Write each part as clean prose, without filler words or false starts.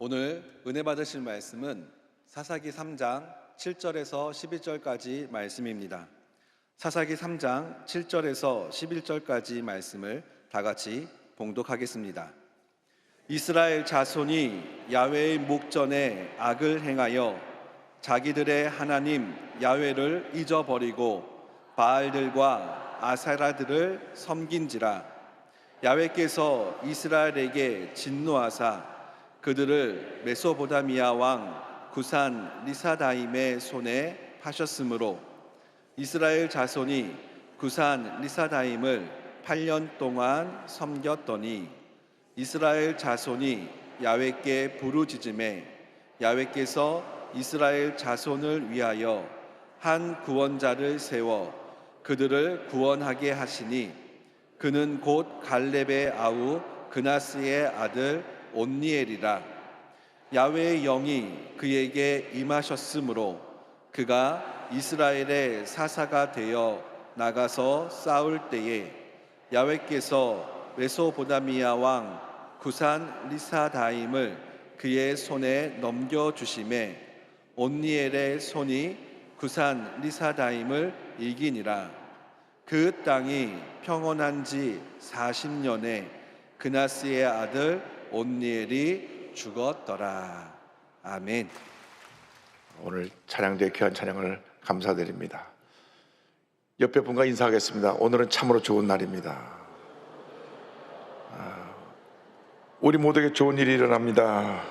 오늘 은혜 받으실 말씀은 사사기 3장 7절에서 11절까지 말씀입니다. 사사기 3장 7절에서 11절까지 말씀을 다 같이 봉독하겠습니다. 이스라엘 자손이 야훼의 목전에 악을 행하여 자기들의 하나님 야훼를 잊어버리고 바알들과 아세라들을 섬긴지라. 야훼께서 이스라엘에게 진노하사 그들을 메소보다미아 왕 구산 리사다임의 손에 파셨으므로 이스라엘 자손이 구산 리사다임을 8년 동안 섬겼더니 이스라엘 자손이 야훼께 부르짖음에 야훼께서 이스라엘 자손을 위하여 한 구원자를 세워 그들을 구원하게 하시니 그는 곧 갈렙의 아우 그나스의 아들 온니엘이라. 야훼의 영이 그에게 임하셨으므로 그가 이스라엘의 사사가 되어 나가서 싸울 때에 야훼께서 메소보다미아 왕 구산 리사다임을 그의 손에 넘겨주심에 온니엘의 손이 구산 리사다임을 이기니라. 그 땅이 평온한 지 40년에 그나스의 아들 온니엘이 죽었더라. 아멘. 오늘 찬양대 귀한 찬양을 감사드립니다. 옆에 분과 인사하겠습니다. 오늘은 참으로 좋은 날입니다. 우리 모두에게 좋은 일이 일어납니다.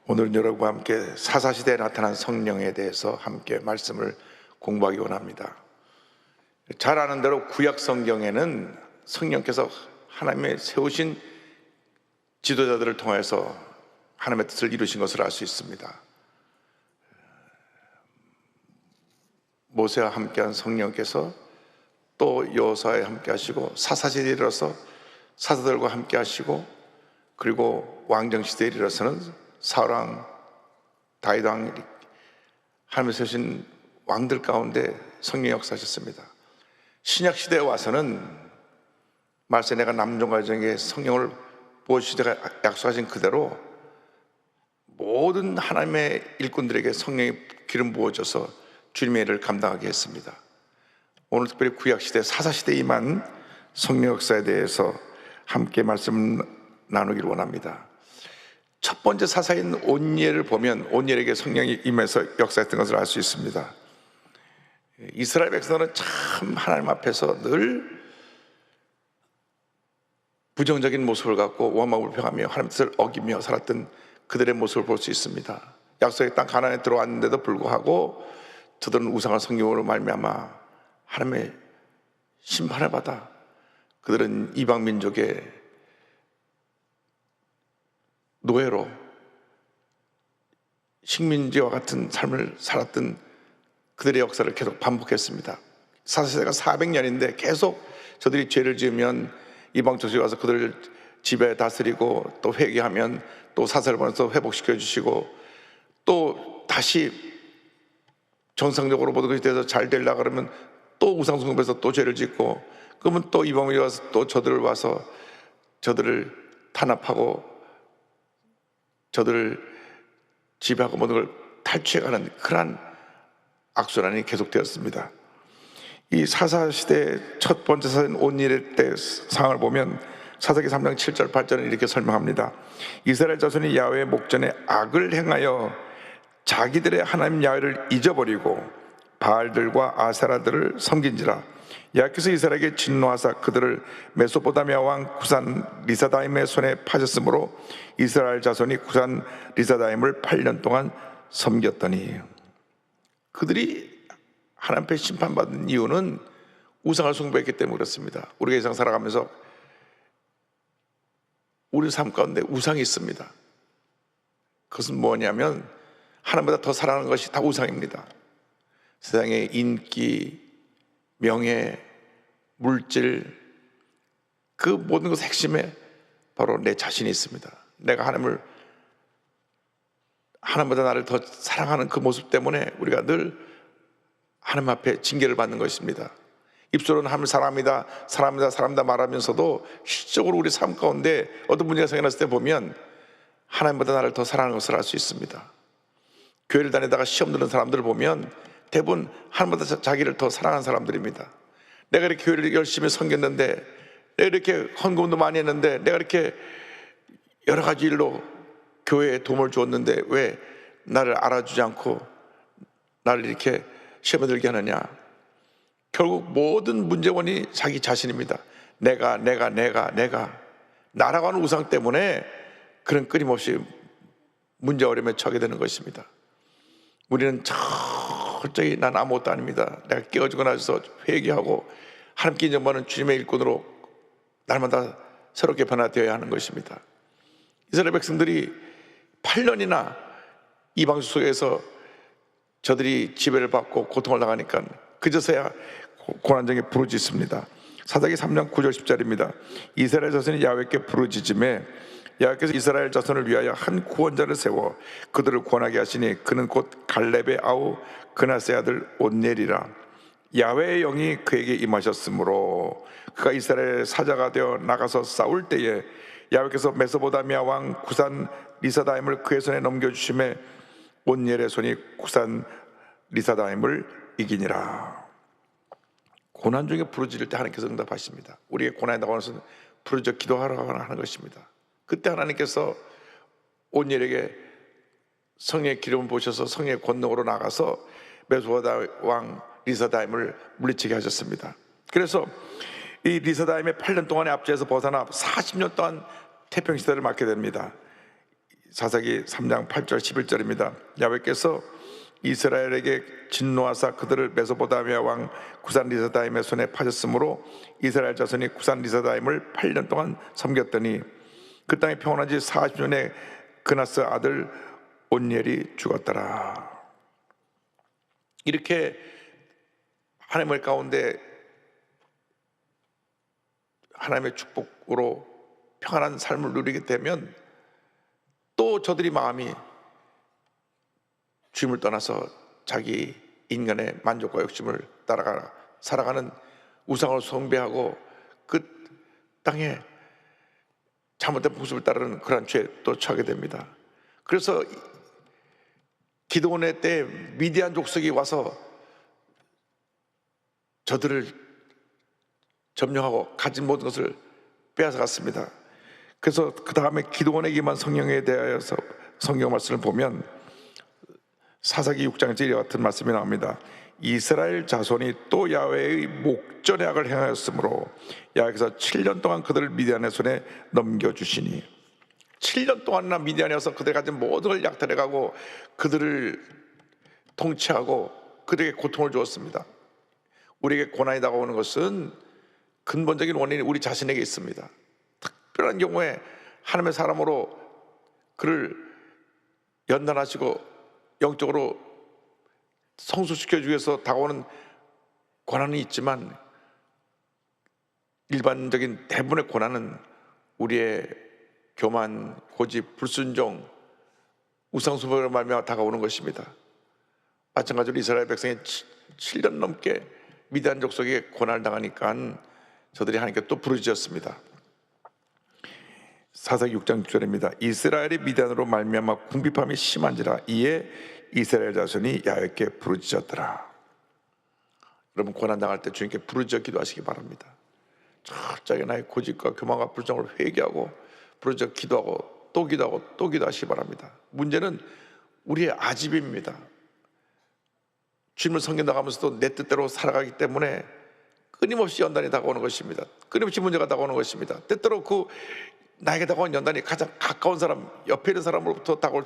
오늘은 여러분과 함께 사사시대에 나타난 성령에 대해서 함께 말씀을 공부하기 원합니다. 잘 아는 대로 구약 성경에는 성령께서 하나님의 세우신 지도자들을 통해서 하나님의 뜻을 이루신 것을 알 수 있습니다. 모세와 함께한 성령께서 또 여호수아에 함께 하시고 사사시대에 이르러서 사사들과 함께 하시고 그리고 왕정시대에 이르러서는 사울왕, 다윗왕, 하나님의 세우신 왕들 가운데 성령이 역사하셨습니다. 신약시대에 와서는 말세 내가 남종가정에 성령을 부어주시다가 약속하신 그대로 모든 하나님의 일꾼들에게 성령이 기름 부어져서 주님의 일을 감당하게 했습니다. 오늘 특별히 구약시대 사사시대에 임한 성령 역사에 대해서 함께 말씀 나누기를 원합니다. 첫 번째 사사인 온니엘을 보면 온니엘에게 성령이 임해서 역사했던 것을 알 수 있습니다. 이스라엘 백성은 참 하나님 앞에서 늘 부정적인 모습을 갖고 원망불평하며 하나님 뜻을 어기며 살았던 그들의 모습을 볼 수 있습니다. 약속의 땅 가나안에 들어왔는데도 불구하고 저들은 우상을 섬김으로 말미암아 하나님의 심판을 받아 그들은 이방 민족의 노예로 식민지와 같은 삶을 살았던 그들의 역사를 계속 반복했습니다. 사사시대가 400년인데 계속 저들이 죄를 지으면 이방 족속에 와서 그들을 지배 다스리고 또 회개하면 또 사사를 보내서 회복시켜 주시고 또 다시 정상적으로 모든 것이 돼서 잘 되려고 그러면 또 우상숭배해서 또 죄를 짓고 그러면 또 이방인이 와서 또 저들을 와서 저들을 탄압하고 저들을 지배하고 모든 걸 탈취해가는 그러한 악순환이 계속되었습니다. 이 사사시대 첫 번째 사사인 온니엘 때 상황을 보면 사사기 3장 7절 8절은 이렇게 설명합니다. 이스라엘 자손이 야훼의 목전에 악을 행하여 자기들의 하나님 야훼를 잊어버리고 바알들과 아세라들을 섬긴지라. 야훼께서 이스라엘에게 진노하사 그들을 메소포타미아 왕 구산 리사다임의 손에 파셨으므로 이스라엘 자손이 구산 리사다임을 8년 동안 섬겼더니. 그들이 하나님 앞에 심판받은 이유는 우상을 숭배했기 때문에 그렇습니다. 우리가 이 세상 살아가면서 우리 삶 가운데 우상이 있습니다. 그것은 뭐냐면 하나님보다 더 사랑하는 것이 다 우상입니다. 세상의 인기, 명예, 물질, 그 모든 것의 핵심에 바로 내 자신이 있습니다. 내가 하나님보다 나를 더 사랑하는 그 모습 때문에 우리가 늘 하나님 앞에 징계를 받는 것입니다. 입술은 하나님 사랑합니다, 사랑합니다, 사랑합니다 말하면서도 실적으로 우리 삶 가운데 어떤 문제가 생겨났을 때 보면 하나님보다 나를 더 사랑하는 것을 알 수 있습니다. 교회를 다니다가 시험 드는 사람들을 보면 대부분 하나님보다 자기를 더 사랑하는 사람들입니다. 내가 이렇게 교회를 열심히 섬겼는데, 내가 이렇게 헌금도 많이 했는데, 내가 이렇게 여러 가지 일로 교회에 도움을 주었는데 왜 나를 알아주지 않고 나를 이렇게 시험에 들게 하느냐. 결국 모든 문제원이 자기 자신입니다. 내가 나라고 하는 우상 때문에 그런 끊임없이 문제 어려움에 처하게 되는 것입니다. 우리는 철저히 난 아무것도 아닙니다, 내가 깨어지고 나서 회개하고 하나님께 인정받는 주님의 일꾼으로 날마다 새롭게 변화되어야 하는 것입니다. 이스라엘 백성들이 8년이나 이 방주 속에서 저들이 지배를 받고 고통을 당하니까 그제서야 고난중에 부르짖습니다. 사사기 3장 9절 10절입니다. 이스라엘 자손이 야훼께 부르짖음에 야훼께서 이스라엘 자손을 위하여 한 구원자를 세워 그들을 구원하게 하시니 그는 곧 갈렙의 아우 그나스의 아들 온넬이라. 야훼의 영이 그에게 임하셨으므로 그가 이스라엘 사자가 되어 나가서 싸울 때에 야훼께서 메소보다미아 왕 구산 리사다임을 그의 손에 넘겨주심에 온넬의 손이 구산 리사다임을 이기니라. 고난 중에 부르짖을 때 하나님께서 응답하십니다. 우리의 고난이 나오는 것은 부르짖어 기도하라고 하는 것입니다. 그때 하나님께서 온넬에게 성령의 기름을 부으셔서 성령의 권능으로 나가서 메소보다미아 왕 리사다임을 물리치게 하셨습니다. 그래서 이 리사다임의 8년 동안의 압제에서 벗어나 40년 동안 태평시대를 맞게 됩니다. 사사기 3장 8절 11절입니다. 야훼께서 이스라엘에게 진노하사 그들을 메소보다미아 왕 구산 리사다임의 손에 파셨으므로 이스라엘 자손이 구산 리사다임을 8년 동안 섬겼더니 그 땅에 평온한 지 40년에 그나스 아들 온넬이 죽었더라. 이렇게 하나님의 가운데 하나님의 축복으로 평안한 삶을 누리게 되면 또 저들이 마음이 주님을 떠나서 자기 인간의 만족과 욕심을 따라가 살아가는 우상을 숭배하고 그 땅에 잘못된 모습을 따르는 그러한 죄에 또 처하게 됩니다. 그래서 기드온의 때 미디안 족속이 와서 저들을 점령하고 가진 모든 것을 빼앗아 갔습니다. 그래서 그 다음에 기드온에게만 성령에 대하여서 성경 말씀을 보면 사사기 6장에 이와 같은 말씀이 나옵니다. 이스라엘 자손이 또 야훼의 목전의 악을 행하였으므로 야훼께서 7년 동안 그들을 미디안의 손에 넘겨주시니 7년 동안이나 미디안에 와서 그들이 가진 모든 걸 약탈해가고 그들을 통치하고 그들에게 고통을 주었습니다. 우리에게 고난이 다가오는 것은 근본적인 원인이 우리 자신에게 있습니다. 특별한 경우에 하나님의 사람으로 그를 연단하시고 영적으로 성숙시켜주기 위해서 다가오는 고난이 있지만 일반적인 대부분의 고난은 우리의 교만, 고집, 불순종, 우상숭배로 말미암아 다가오는 것입니다. 마찬가지로 이스라엘 백성이 7년 넘게 미디안 족속에 고난을 당하니까 저들이 하나님께 또 부르짖었습니다. 사사기 6장 6절입니다. 이스라엘이 미디안으로 말미암아 궁핍함이 심한지라 이에 이스라엘 자손이 야훼께 부르짖었더라. 여러분 고난 당할 때 주님께 부르짖어 기도하시기 바랍니다. 철저하게 나의 고집과 교만과 불정을 회개하고 부르짖어 기도하고 또 기도하고 또 기도하시기 바랍니다. 문제는 우리의 아집입니다. 주님을 섬겨나가면서도 내 뜻대로 살아가기 때문에 끊임없이 연단이 다가오는 것입니다. 끊임없이 문제가 다가오는 것입니다. 때때로 그 나에게 다가온 연단이 가장 가까운 사람, 옆에 있는 사람으로부터 다가올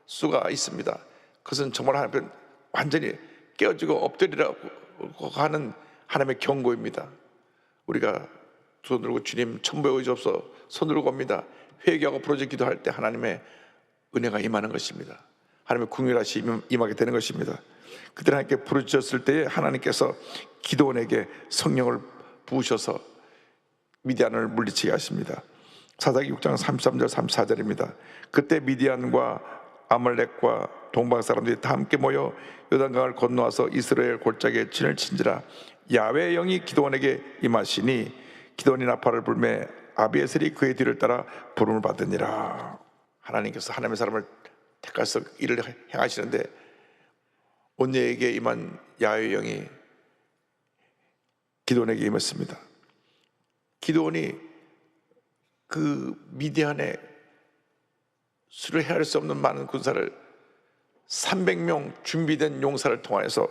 수가 있습니다. 그것은 정말 하나님 완전히 깨어지고 엎드리라고 하는 하나님의 경고입니다. 우리가 손 들고 주님 천부의 의지없어 손 들고 옵니다. 회개하고 부르짖어 기도할 때 하나님의 은혜가 임하는 것입니다. 하나님의 궁휼하심이 임하게 되는 것입니다. 그들 하나님께 부르짖었을 때에 하나님께서 기드온에게 성령을 부으셔서 미디안을 물리치게 하십니다. 사사기 6장 33절 34절입니다. 그때 미디안과 아말렉과 동방 사람들이 다 함께 모여 요단강을 건너와서 이스라엘 골짜기에 진을 친지라 야훼의 영이 기드온에게 임하시니 기드온이 나팔을 불매 아비에셀이 그의 뒤를 따라 부름을 받으니라. 하나님께서 하나님의 사람을 택하셔서 일을 행하시는데 온니에게 임한 야훼의 영이 기드온에게 임했습니다. 기드온이 그 미디안에 수를 헤아릴 수 없는 많은 군사를 300명 준비된 용사를 통하여서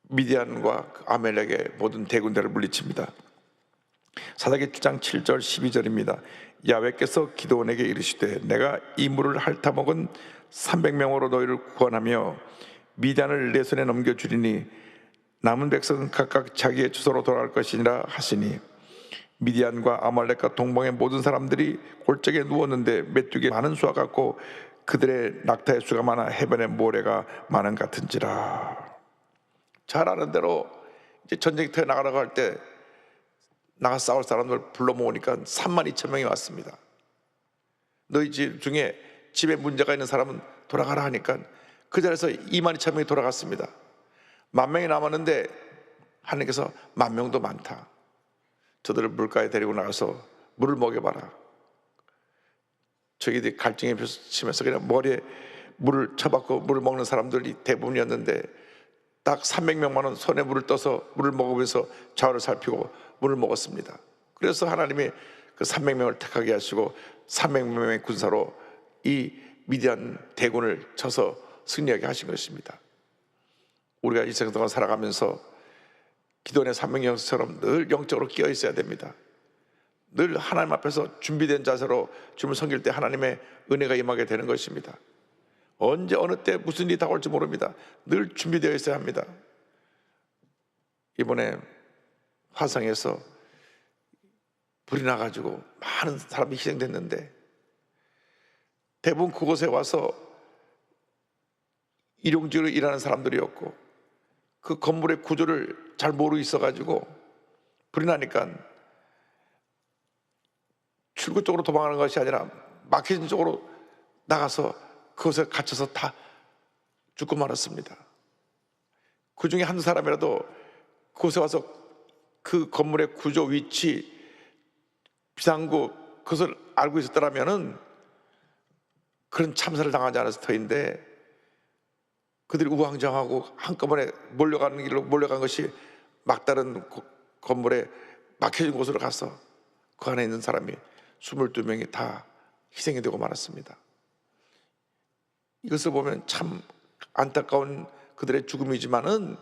미디안과 아멜렉의 모든 대군대를 물리칩니다. 사사기 7장 7절 12절입니다. 야훼께서 기드온에게 이르시되 내가 이 물을 핥아먹은 300명으로 너희를 구원하며 미디안을 내 손에 넘겨주리니 남은 백성은 각각 자기의 주소로 돌아갈 것이니라 하시니 미디안과 아말렉과 동방의 모든 사람들이 골짜기에 누웠는데 메뚜기 많은 수와 같고 그들의 낙타의 수가 많아 해변의 모래가 많은 같은지라. 잘 아는 대로 이제 전쟁터에 나가라고 할 때 나가 싸울 사람들 불러 모으니까 32,000명이 왔습니다. 너희 집 중에 집에 문제가 있는 사람은 돌아가라 하니까 그 자리에서 22,000명이 돌아갔습니다. 10,000명이 남았는데 하나님께서 10,000명도 많다. 저들을 물가에 데리고 나가서 물을 먹여봐라. 저희들이 갈증에 치면서 그냥 머리에 물을 쳐박고 물을 먹는 사람들이 대부분이었는데 딱 300명만은 손에 물을 떠서 물을 먹으면서 좌우를 살피고 물을 먹었습니다. 그래서 하나님이 그 300명을 택하게 하시고 300명의 군사로 이 미디안 대군을 쳐서 승리하게 하신 것입니다. 우리가 이 세상 동안 살아가면서 기도원의 300명처럼 늘 영적으로 끼어 있어야 됩니다. 늘 하나님 앞에서 준비된 자세로 주님을 섬길 때 하나님의 은혜가 임하게 되는 것입니다. 언제 어느 때 무슨 일이 다가올지 모릅니다. 늘 준비되어 있어야 합니다. 이번에 화성에서 불이 나가지고 많은 사람이 희생됐는데 대부분 그곳에 와서 일용직으로 일하는 사람들이었고 그 건물의 구조를 잘 모르고 있어가지고 불이 나니까 출구 쪽으로 도망가는 것이 아니라 막혀진 쪽으로 나가서 그곳에 갇혀서 다 죽고 말았습니다. 그 중에 한 사람이라도 그곳에 와서 그 건물의 구조, 위치, 비상구 그것을 알고 있었더라면은 그런 참사를 당하지 않았을 터인데 그들이 우왕좌왕하고 한꺼번에 몰려가는 길로 몰려간 것이 막다른 건물에 막혀진 곳으로 가서 그 안에 있는 사람이 22명이 다 희생이 되고 말았습니다. 이것을 보면 참 안타까운 그들의 죽음이지만은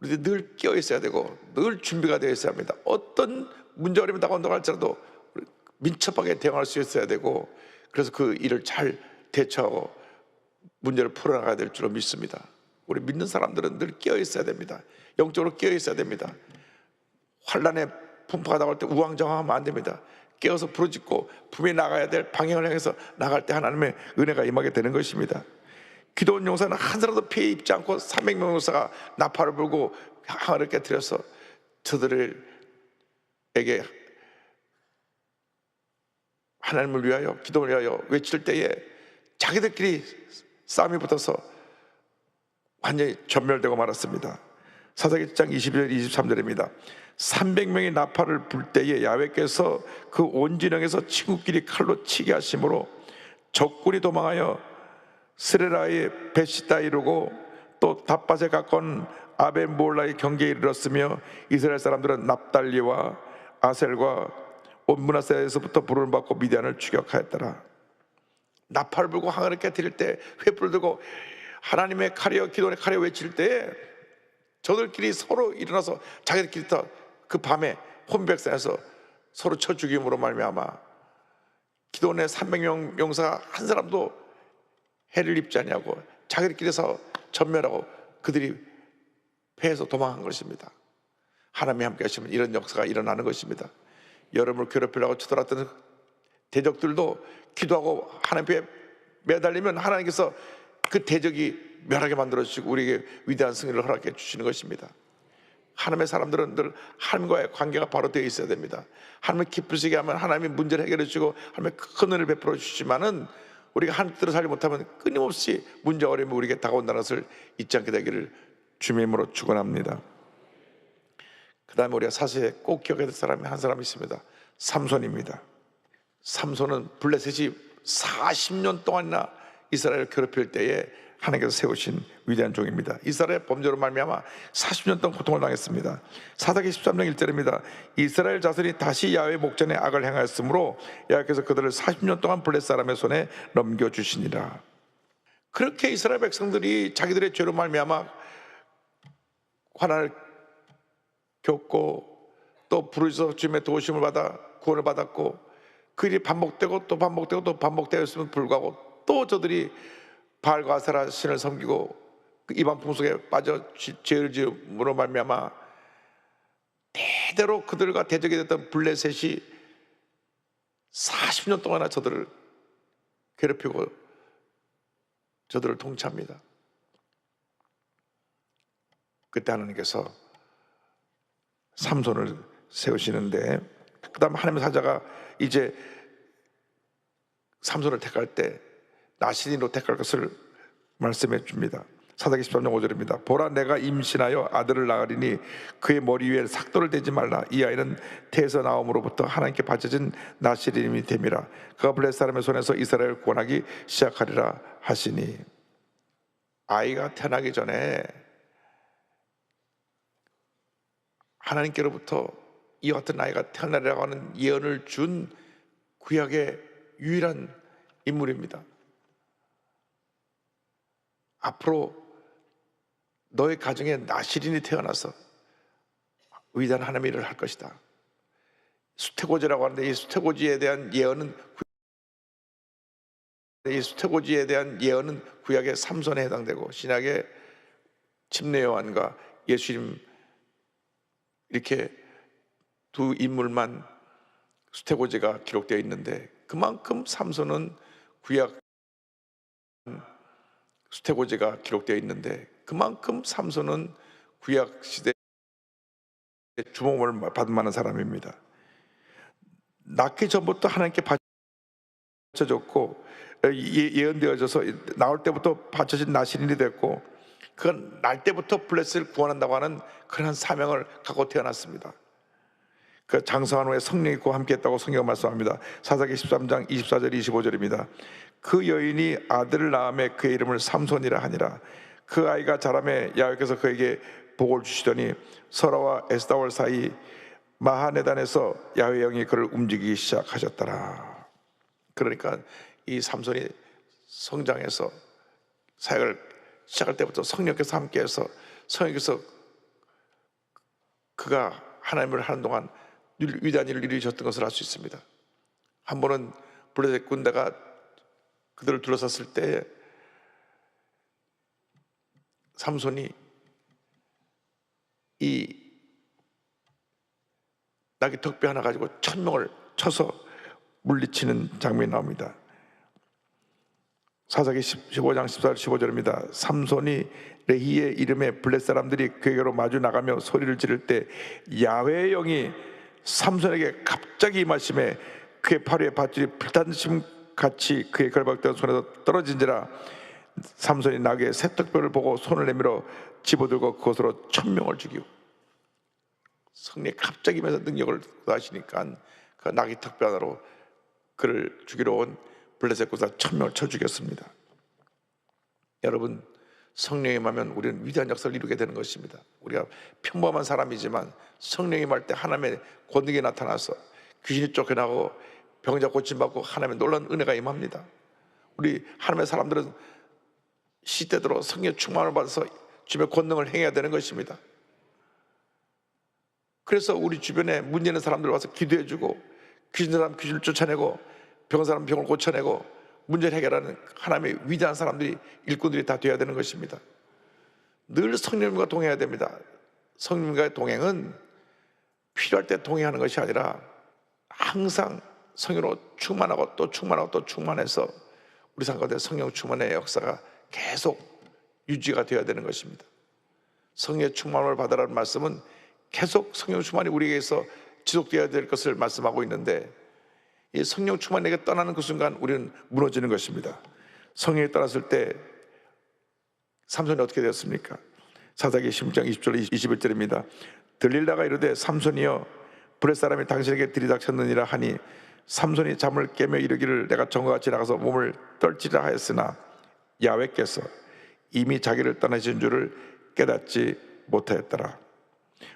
우리들이 늘 끼어 있어야 되고 늘 준비가 되어 있어야 합니다. 어떤 문제 어려움이 다가온다고 할지라도 민첩하게 대응할 수 있어야 되고 그래서 그 일을 잘 대처하고 문제를 풀어나가야 될 줄로 믿습니다. 우리 믿는 사람들은 늘 끼어 있어야 됩니다. 영적으로 끼어 있어야 됩니다. 환란의 풍파가 나올 때 우왕좌왕하면 안 됩니다. 깨어서 부르짖고 분명히 나가야 될 방향을 향해서 나갈 때 하나님의 은혜가 임하게 되는 것입니다. 기도원 용사는 한 사람도 피해 입지 않고 300명 용사가 나팔을 불고 항아리를 깨뜨려서 저들에게 하나님을 위하여 기도를 위하여 외칠 때에 자기들끼리 싸움이 붙어서 완전히 전멸되고 말았습니다. 사사기 7장 22절 23절입니다. 300명의 나팔을 불 때에 야훼께서 그 온 진영에서 친구끼리 칼로 치게 하심으로 적군이 도망하여 스레라의 베시다 이르고 또 답밭에 가까운 아벤몰라의 경계에 이르렀으며 이스라엘 사람들은 납달리와 아셀과 온 므낫세에서부터 부름을 받고 미디안을 추격하였더라. 나팔 불고 항아리 깨뜨릴 때 횃불 들고 하나님의 칼이여 기도원의 칼이여 외칠 때 저들끼리 서로 일어나서 자기들끼리 그 밤에 혼백산에서 서로 쳐 죽임으로 말미암아 기도원의 300명 용사가 한 사람도 해를 입지 않냐고 자기들끼리서 전멸하고 그들이 패해서 도망한 것입니다. 하나님이 함께 하시면 이런 역사가 일어나는 것입니다. 여러분을 괴롭히려고 쳐들어왔던 대적들도 기도하고 하나님 앞에 매달리면 하나님께서 그 대적이 멸하게 만들어주시고 우리에게 위대한 승리를 허락해 주시는 것입니다. 하나님의 사람들은 늘 하나님과의 관계가 바로 되어 있어야 됩니다. 하나님을 기쁘시게 하면 하나님이 문제를 해결해 주시고 하나님의 큰 은혜를 베풀어 주시지만은 우리가 하나님 뜻대로 살지 못하면 끊임없이 문제 어려움이 우리에게 다가온다는 것을 잊지 않게 되기를 주님으로 축원합니다. 그 다음에 우리가 사세에 꼭 기억해야 될 사람이 한 사람 있습니다. 삼손입니다. 삼손은 블레셋이 40년 동안이나 이스라엘을 괴롭힐 때에 하나님께서 세우신 위대한 종입니다. 이스라엘 범죄로 말미암아 40년 동안 고통을 당했습니다. 사사기 13장 1절입니다. 이스라엘 자손이 다시 야훼 목전에 악을 행하였으므로 야훼께서 그들을 40년 동안 블레셋 사람의 손에 넘겨주시니라. 그렇게 이스라엘 백성들이 자기들의 죄로 말미암아 환난을 겪고 또 부르짖어 주님의 도우심을 받아 구원을 받았고, 그 일이 반복되고 또 반복되고 또 반복되었음에도 불구하고 또 저들이 바알과 아세라 신을 섬기고 그 이방 풍속에 빠져 죄를 지음으로 말미암아 대대로 그들과 대적이 됐던 블레셋이 40년 동안이나 저들을 괴롭히고 저들을 통치합니다. 그때 하나님께서 삼손을 세우시는데, 그 다음 하나님의 사자가 이제 삼손을 택할 때 나신이로 택할 것을 말씀해 줍니다. 사사기 13장 5절입니다. 보라, 내가 임신하여 아들을 낳으리니 그의 머리 위에 삭도를 대지 말라. 이 아이는 태에서 나옴으로부터 하나님께 바쳐진 나시림이 됨이라. 그가 블레셋 사람의 손에서 이스라엘을 구원하기 시작하리라 하시니, 아이가 태어나기 전에 하나님께로부터 이와 같은 아이가 태어나리라고 하는 예언을 준 구약의 유일한 인물입니다. 앞으로 너의 가정에 나시린이 태어나서 위대한 하나님의 일을 할 것이다. 수태고지라고 하는데, 이 수태고지에 대한 예언은 구약의 삼손에 해당되고 신약의 침례 요한과 예수님 이렇게 두 인물만 수태고지가 기록되어 있는데, 그만큼 삼손은 구약 수태고지가 기록되어 있는데 그만큼 삼손은 구약 시대에 주목을 받을 만한 사람입니다. 낳기 전부터 하나님께 바쳐졌고 예언되어져서 나올 때부터 바쳐진 나시린이 됐고, 그건 날 때부터 블레셋을 구원한다고 하는 그런 사명을 갖고 태어났습니다. 그 장성한 후에 성령이 그와 함께했다고 성경은 말씀합니다. 사사기 13장 24절 25절입니다. 그 여인이 아들을 낳음에 그의 이름을 삼손이라 하니라. 그 아이가 자라매 야훼께서 그에게 복을 주시더니 설아와 에스다올 사이 마하네단에서 야훼의 영이 그를 움직이기 시작하셨더라. 그러니까 이 삼손이 성장해서 사역을 시작할 때부터 성령께서 함께해서 성령께서 그가 하나님을 하는 동안 위대한 일을 이루셨던 것을 알 수 있습니다. 한 번은 블레셋 군대가 그들을 둘러쌌을 때 삼손이 이 낙이 턱뼈 하나 가지고 1000명을 쳐서 물리치는 장면이 나옵니다. 사사기 15장 14절 15절입니다. 삼손이 레히의 이름에 블레셋 사람들이 그에게로 마주 나가며 소리를 지를 때 야훼의 영이 삼손에게 갑자기 임하심에 그의 팔 위에 밧줄이 불탄심 같이 그의 결박된 손에서 떨어진지라. 삼손이 낙의 새턱뼈를 보고 손을 내밀어 집어들고 그것으로 1000명을 죽이고, 성령이 갑자기 임해서 능력을 하시니까 그 낙의 턱뼈 하나로 그를 죽이러 온 블레셋 군사 1000명을 쳐 죽였습니다. 여러분, 성령이 임하면 우리는 위대한 역사를 이루게 되는 것입니다. 우리가 평범한 사람이지만 성령이 임할 때 하나님의 권능이 나타나서 귀신이 쫓겨나고 병자 고침받고 하나님의 놀라운 은혜가 임합니다. 우리 하나님의 사람들은 시대대로 성령의 충만을 받아서 주님의 권능을 행해야 되는 것입니다. 그래서 우리 주변에 문제 있는 사람들 와서 기도해주고, 귀신 사람 귀신을 쫓아내고, 병 사람 병을 고쳐내고 문제를 해결하는 하나님의 위대한 사람들이, 일꾼들이 다 되어야 되는 것입니다. 늘 성령님과 동행해야 됩니다. 성령님과의 동행은 필요할 때 동행하는 것이 아니라 항상 성령으로 충만하고 또 충만하고 또 충만해서 우리 삶 가운데 성령 충만의 역사가 계속 유지가 되어야 되는 것입니다. 성령의 충만을 받으라는 말씀은 계속 성령 충만이 우리에게서 지속되어야 될 것을 말씀하고 있는데, 이 성령 충만에게 떠나는 그 순간 우리는 무너지는 것입니다. 성령이 떠났을 때 삼손이 어떻게 되었습니까? 사사기 16장 20절 21절입니다. 들릴라가 이르되 삼손이여 블레 사람이 당신에게 들이닥쳤느니라 하니 삼손이 잠을 깨며 이르기를 내가 전과 같이 나가서 몸을 떨치라 하였으나 야훼께서 이미 자기를 떠나신 줄을 깨닫지 못하였더라.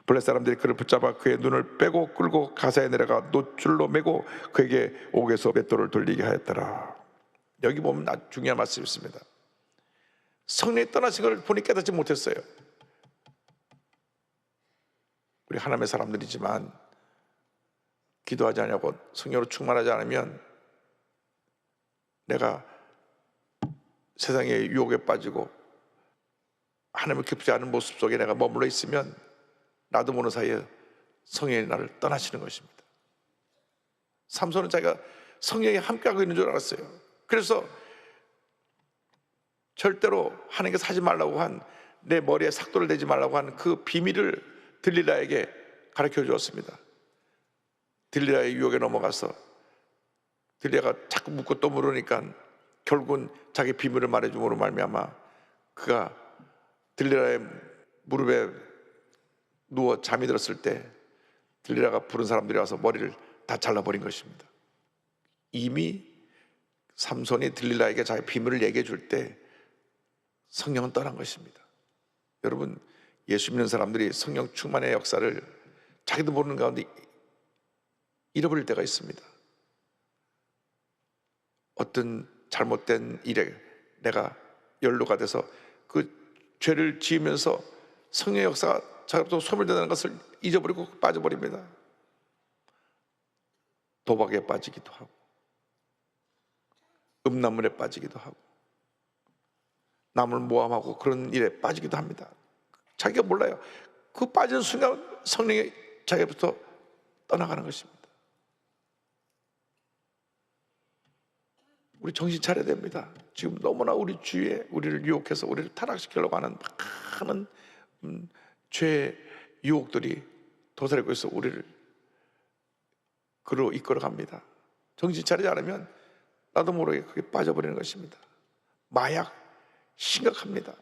블레 사람들이 그를 붙잡아 그의 눈을 빼고 끌고 가사에 내려가 노줄로 매고 그에게 옥에서 맷돌을 돌리게 하였더라. 여기 보면 아주 중요한 말씀이 있습니다. 성령이 떠나신 걸 본인이 깨닫지 못했어요. 우리 하나님의 사람들이지만 기도하지 않냐고 성령으로 충만하지 않으면 내가 세상의 유혹에 빠지고 하나님을 기쁘지 않은 모습 속에 내가 머물러 있으면 나도 모르는 사이에 성령이 나를 떠나시는 것입니다. 삼손은 자기가 성령이 함께하고 있는 줄 알았어요. 그래서 절대로 하나님께서 하지 말라고 한 내 머리에 삭도를 대지 말라고 한 그 비밀을 들릴라에게 가르쳐 주었습니다. 들릴라의 유혹에 넘어가서 들릴라가 자꾸 묻고 또 물으니까 결국은 자기 비밀을 말해줌으로 말미암아 그가 들릴라의 무릎에 누워 잠이 들었을 때 들릴라가 부른 사람들이 와서 머리를 다 잘라버린 것입니다. 이미 삼손이 들릴라에게 자기 비밀을 얘기해 줄 때 성령은 떠난 것입니다. 여러분, 예수 믿는 사람들이 성령 충만의 역사를 자기도 모르는 가운데 잃어버릴 때가 있습니다. 어떤 잘못된 일에 내가 연루가 돼서 그 죄를 지으면서 성령의 역사가 자기도 소멸된다는 것을 잊어버리고 빠져버립니다. 도박에 빠지기도 하고 음란물에 빠지기도 하고 남을 모함하고 그런 일에 빠지기도 합니다. 자기가 몰라요. 그 빠지는 순간 성령이 자기부터 떠나가는 것입니다. 우리 정신 차려야 됩니다. 지금 너무나 우리 주위에 우리를 유혹해서 우리를 타락시키려고 하는 많은 죄의 유혹들이 도사리고 있어 우리를 그로 이끌어갑니다. 정신 차리지 않으면 나도 모르게 그게 빠져버리는 것입니다. 마약 심각합니다.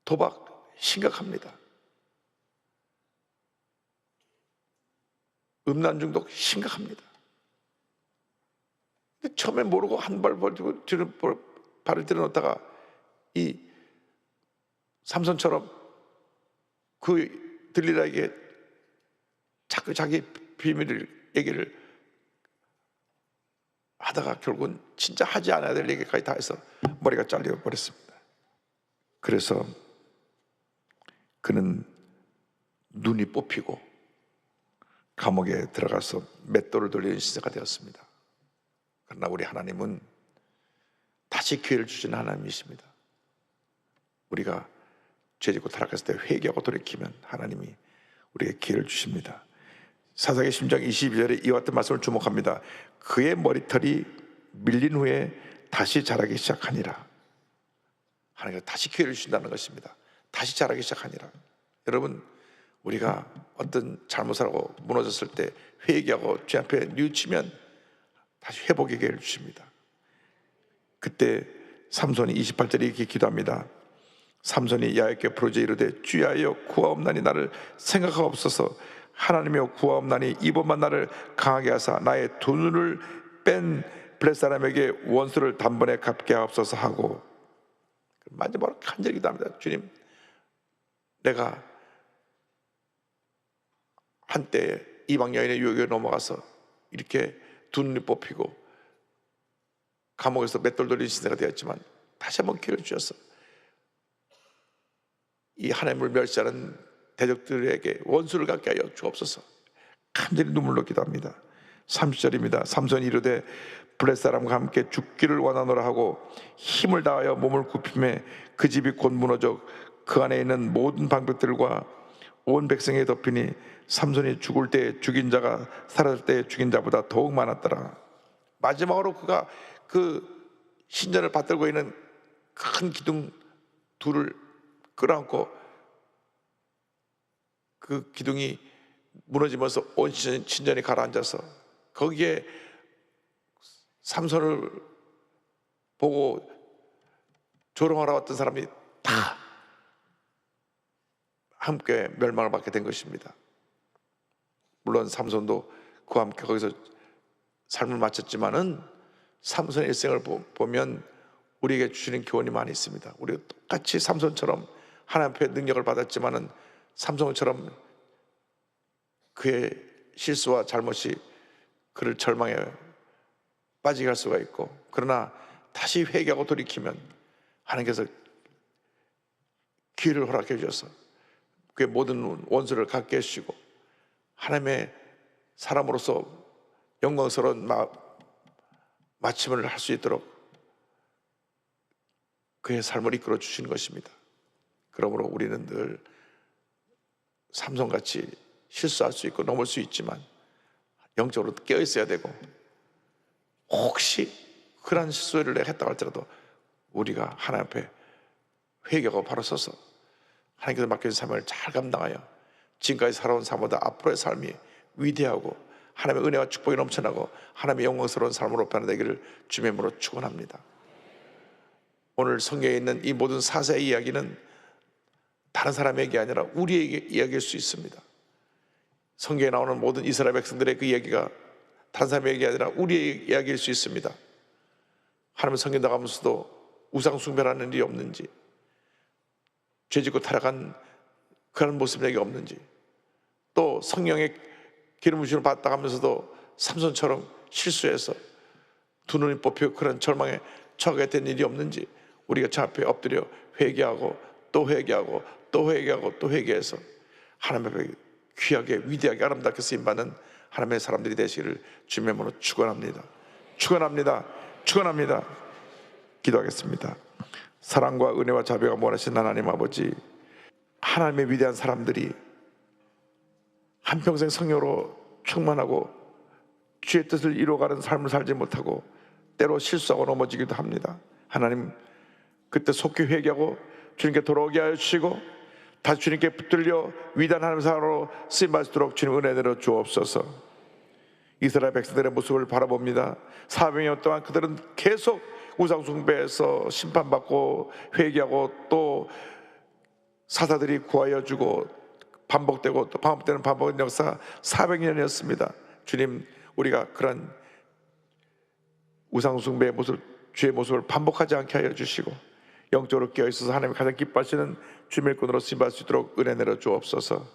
도박 심각합니다. 음란 중독 심각합니다. 근데 처음에 모르고 한 발 벌리고 발을 들여놓다가 이 삼손처럼 그 들릴라에게 자꾸 자기 비밀을 얘기를 하다가 결국은 진짜 하지 않아야 될 얘기까지 다 해서 머리가 잘려 버렸습니다. 그래서 그는 눈이 뽑히고 감옥에 들어가서 맷돌을 돌리는 시대가 되었습니다. 그러나 우리 하나님은 다시 기회를 주시는 하나님이십니다. 우리가 죄짓고 타락했을 때 회개하고 돌이키면 하나님이 우리에게 기회를 주십니다. 사사기 심장 22절에 이와 같은 말씀을 주목합니다. 그의 머리털이 밀린 후에 다시 자라기 시작하니라. 하나님께서 다시 기회를 주신다는 것입니다. 다시 자라기 시작하니라. 여러분, 우리가 어떤 잘못을 하고 무너졌을 때 회개하고 죄 앞에 뉘우치면 다시 회복의 기회를 주십니다. 그때 삼손이 28절에 이렇게 기도합니다. 삼손이 야훼께 부르짖어 이르되 주야여 구하옵나니 나를 생각하옵소서. 하나님이여 구하옵나니 이번만 나를 강하게 하사 나의 두 눈을 뺀 블레 사람에게 원수를 단번에 갚게 하옵소서 하고 마지막으로 간절히 기도합니다. 주님, 내가 한때 이방 여인의 유혹에 넘어가서 이렇게 두 눈이 뽑히고 감옥에서 맷돌 돌리는 시대가 되었지만 다시 한번 기회를 주셔서 이 하나님을 멸시하는 대적들에게 원수를 갖게 하여 주옵소서. 간절히 눈물로 기도합니다. 30절입니다. 삼손이 이르되 블레 사람과 함께 죽기를 원하노라 하고 힘을 다하여 몸을 굽힘에 그 집이 곧 무너져 그 안에 있는 모든 방백들과 온 백성에 덮이니 삼손이 죽을 때 죽인 자가 살았을 때 죽인 자보다 더욱 많았더라. 마지막으로 그가 그 신전을 받들고 있는 큰 기둥 둘을 끌어안고 그 기둥이 무너지면서 온 신전이 가라앉아서 거기에 삼손을 보고 조롱하러 왔던 사람이 다 함께 멸망을 받게 된 것입니다. 물론 삼손도 그와 함께 거기서 삶을 마쳤지만은 삼손의 일생을 보면 우리에게 주시는 교훈이 많이 있습니다. 우리가 똑같이 삼손처럼 하나님 앞에 능력을 받았지만은 삼손처럼 그의 실수와 잘못이 그를 절망에 빠지게 할 수가 있고, 그러나 다시 회개하고 돌이키면 하나님께서 기회를 허락해 주셔서 그의 모든 원수를 갖게 해주시고 하나님의 사람으로서 영광스러운 마침을 할 수 있도록 그의 삶을 이끌어 주시는 것입니다. 그러므로 우리는 늘 삼손같이 실수할 수 있고 넘을 수 있지만 영적으로 깨어 있어야 되고, 혹시 그런 실수를 내가 했다고 할지라도 우리가 하나님 앞에 회개하고 바로 서서 하나님께서 맡겨진 삶을 잘 감당하여 지금까지 살아온 삶보다 앞으로의 삶이 위대하고 하나님의 은혜와 축복이 넘쳐나고 하나님의 영광스러운 삶으로 변화되기를 주님의 이름으로 축원합니다. 오늘 성경에 있는 이 모든 사사의 이야기는 다른 사람에게 아니라 우리에게 이야기일 수 있습니다. 성경에 나오는 모든 이스라엘 백성들의 그 이야기가 다른 사람의 이야기가 아니라 우리의 이야기일 수 있습니다. 하나님의 성경 나가면서도 우상 숭배라는 일이 없는지, 죄짓고 타락한 그런 모습이 없는지, 또 성령의 기름 부심을 받다 하면서도 삼손처럼 실수해서 두 눈이 뽑혀 그런 절망에 처하게 된 일이 없는지, 우리가 저 앞에 엎드려 회개하고 또 회개하고 또 회개하고 또 회개해서 하나님 앞에 귀하게 위대하게 아름답게 쓰임받는 하나님의 사람들이 되시기를 주님의 이름으로 축원합니다. 축원합니다. 축원합니다. 기도하겠습니다. 사랑과 은혜와 자비가 원하신 하나님 아버지, 하나님의 위대한 사람들이 한평생 성령으로 충만하고 주의 뜻을 이루어가는 삶을 살지 못하고 때로 실수하고 넘어지기도 합니다. 하나님, 그때 속히 회개하고 주님께 돌아오게 하여 주시고 다시 주님께 붙들려 위대한 하나님의 사람으로 쓰임받을 수 있도록 주님 은혜 내려 주옵소서. 이스라엘 백성들의 모습을 바라봅니다. 400년 동안 그들은 계속 우상 숭배에서 심판받고 회개하고 또 사사들이 구하여 주고 반복되고 또 반복되는 반복된 역사 400년이었습니다. 주님, 우리가 그런 우상 숭배의 모습, 주의 모습을 반복하지 않게 하여 주시고 영적으로 깨어있어서 하나님이 가장 기뻐하시는 주님의 일꾼으로 쓰임받을 수 있도록 은혜 내려 주옵소서.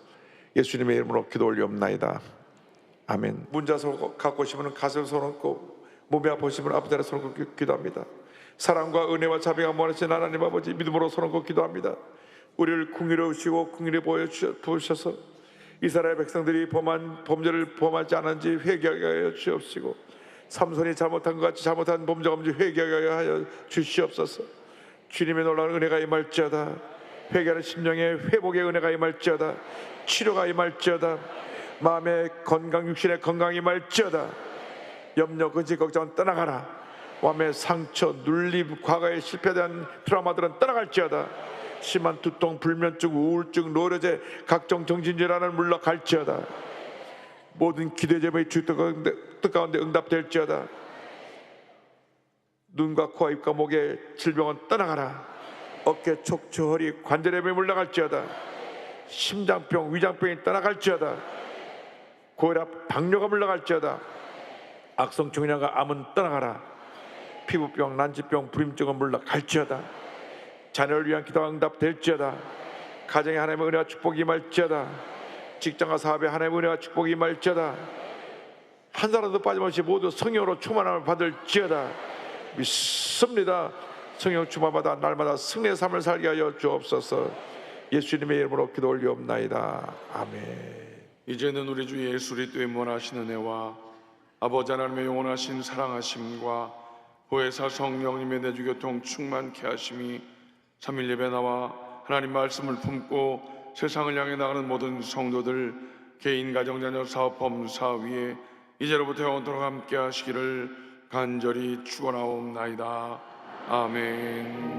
예수님의 이름으로 기도 올리옵나이다. 아멘. 문자서 갖고 오시면 가슴 손얹고 몸이 아프시면 아버지 손얹고 기도합니다. 사랑과 은혜와 자비가 원하신 하나님 아버지, 믿음으로 손얹고 기도합니다. 우리를 궁유로우시고 궁유를 보여주셔서 이스라엘 백성들이 범죄를 범하지 않은지 회개하게 하여 주옵시고, 삼손이 잘못한 것 같이 잘못한 범죄가 없는지 회개하게 하여 주시옵소서. 주님의 놀라운 은혜가 임할지어다. 회개하는 심령의 회복의 은혜가 임할지어다. 치료가 임할지어다. 마음의 건강, 육신의 건강이 임할지어다. 염려, 근심, 걱정은 떠나가라. 마음의 상처, 눌림, 과거의 실패에 대한 트라우마들은 떠나갈지어다. 심한 두통, 불면증, 우울증, 노려제, 각종 정신질환을 물러갈지어다. 모든 기도의 제목이 주 뜻 가운데 응답될지어다. 눈과 코와 입과 목의 질병은 떠나가라. 어깨, 척추, 허리, 관절염이 물러갈지어다. 심장병, 위장병이 떠나갈지어다. 고혈압, 당뇨가 물러갈지어다. 악성 중이나가 암은 떠나가라. 피부병, 난치병, 불임증은 물러갈지어다. 자녀를 위한 기도가 응답될지어다. 가정에 하나님의 은혜와 축복이 임할지어다. 직장과 사업에 하나님의 은혜와 축복이 임할지어다. 한 사람도 빠짐없이 모두 성령으로 충만함을 받을지어다. 믿습니다. 성령 충만받아 날마다 승리의 삶을 살게 하여 주옵소서. 예수님의 이름으로 기도 올리옵나이다. 아멘. 이제는 우리 주 예수 그리스도의 무한하신 은혜와 아버지 하나님의 영원하신 사랑하심과 보혜사 성령님의 내주교통 충만케 하심이 삼일 예배 나와 하나님 말씀을 품고 세상을 향해 나가는 모든 성도들 개인, 가정, 자녀, 사업, 범사 위에 이제로부터 영원토록 함께 하시기를 간절히 축원하옵나이다. 아멘.